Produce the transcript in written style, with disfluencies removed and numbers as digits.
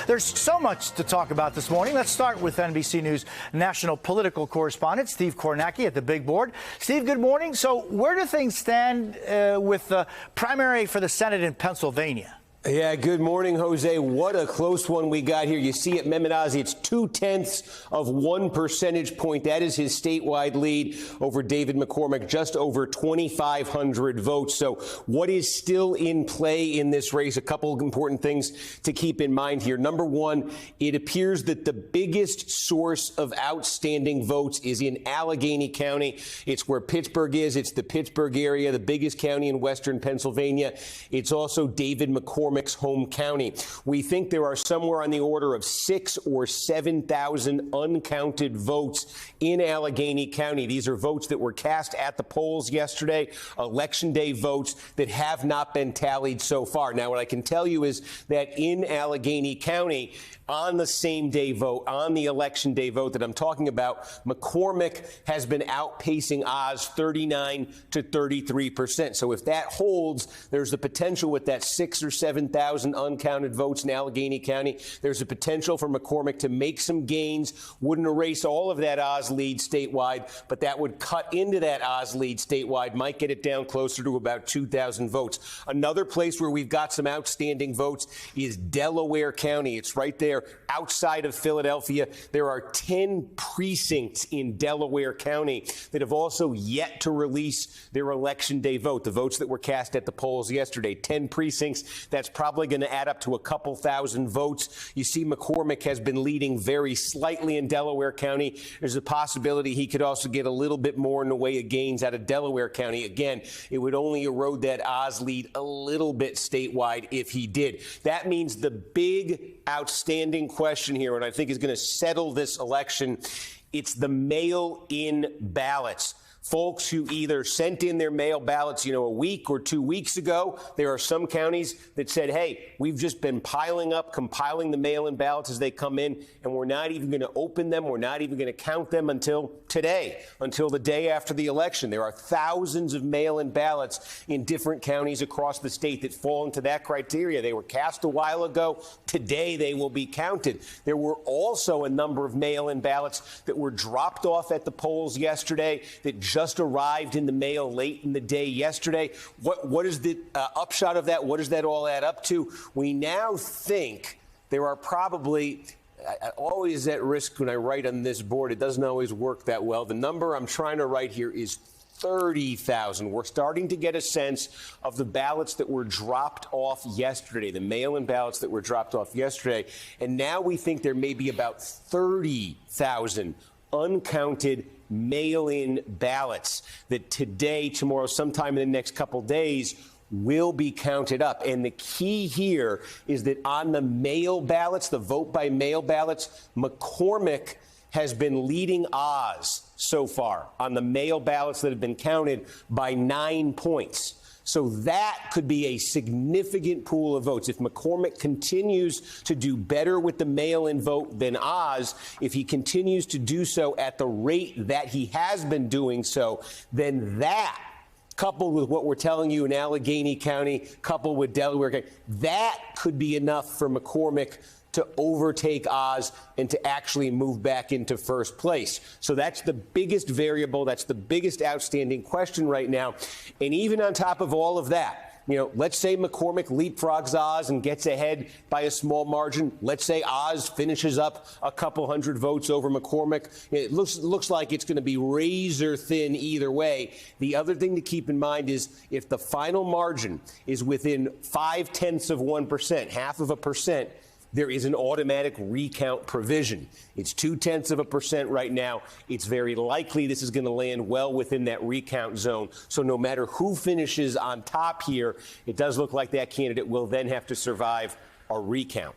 There's so much to talk about this morning. Let's start with NBC News national political correspondent Steve Kornacki at the big board. Steve, good morning. So where do things stand with the primary for the Senate in Pennsylvania? Yeah, good morning, Jose. What a close one we got here. You see it, Mehmet Oz, it's 0.2 percentage point. That is his statewide lead over David McCormick, just over 2,500 votes. So what is still in play in this race? A couple of important things to keep in mind here. Number one, it appears that the biggest source of outstanding votes is in Allegheny County. It's where Pittsburgh is. It's the Pittsburgh area, the biggest county in western Pennsylvania. It's also David McCormick's home county. We think there are somewhere on the order of 6,000 or 7,000 uncounted votes in Allegheny County. These are votes that were cast at the polls yesterday, Election Day votes that have not been tallied so far. Now, what I can tell you is that in Allegheny County, on the same day vote, on the Election Day vote that I'm talking about, McCormick has been outpacing Oz 39 to 33%. So if that holds, there's the potential with that 6,000 or 7,000 uncounted votes in Allegheny County. There's a potential for McCormick to make some gains. Wouldn't erase all of that Oz lead statewide, but that would cut into that Oz lead statewide, might get it down closer to about 2,000 votes. Another place where we've got some outstanding votes is Delaware County. It's right there outside of Philadelphia. There are 10 precincts in Delaware County that have also yet to release their Election Day vote, the votes that were cast at the polls yesterday. 10 precincts. That's probably going to add up to a couple thousand votes. You see, McCormick has been leading very slightly in Delaware County. There's a possibility he could also get a little bit more in the way of gains out of Delaware County. Again, it would only erode that Oz lead a little bit statewide if he did. That means the big outstanding question here, and I think is going to settle this election, it's the mail-in ballots. Folks who either sent in their mail ballots, a week or 2 weeks ago. There are some counties that said, hey, we've just been compiling the mail-in ballots as they come in, and we're not even going to open them. We're not even going to count them until today, until the day after the election. There are thousands of mail-in ballots in different counties across the state that fall into that criteria. They were cast a while ago. Today they will be counted. There were also a number of mail-in ballots that were dropped off at the polls yesterday that just arrived in the mail late in the day yesterday. What is the upshot of that? What does that all add up to? We now think there are probably, always at risk when I write on this board, it doesn't always work that well. The number I'm trying to write here is 30,000. We're starting to get a sense of the ballots that were dropped off yesterday, the mail-in ballots that were dropped off yesterday. And now we think there may be about 30,000 uncounted mail-in ballots that today, tomorrow, sometime in the next couple days will be counted up. And the key here is that on the mail ballots, the vote by mail ballots, McCormick has been leading Oz so far on the mail ballots that have been counted by 9 points. So that could be a significant pool of votes. If McCormick continues to do better with the mail-in vote than Oz, if he continues to do so at the rate that he has been doing so, then that, coupled with what we're telling you in Allegheny County, coupled with Delaware County, that could be enough for McCormick to overtake Oz and to actually move back into first place. So that's the biggest variable. That's the biggest outstanding question right now. And even on top of all of that, let's say McCormick leapfrogs Oz and gets ahead by a small margin. Let's say Oz finishes up a couple hundred votes over McCormick. It looks like it's going to be razor thin either way. The other thing to keep in mind is if the final margin is within 0.5%, half of a percent, there is an automatic recount provision. It's 0.2% right now. It's very likely this is going to land well within that recount zone. So no matter who finishes on top here, it does look like that candidate will then have to survive a recount.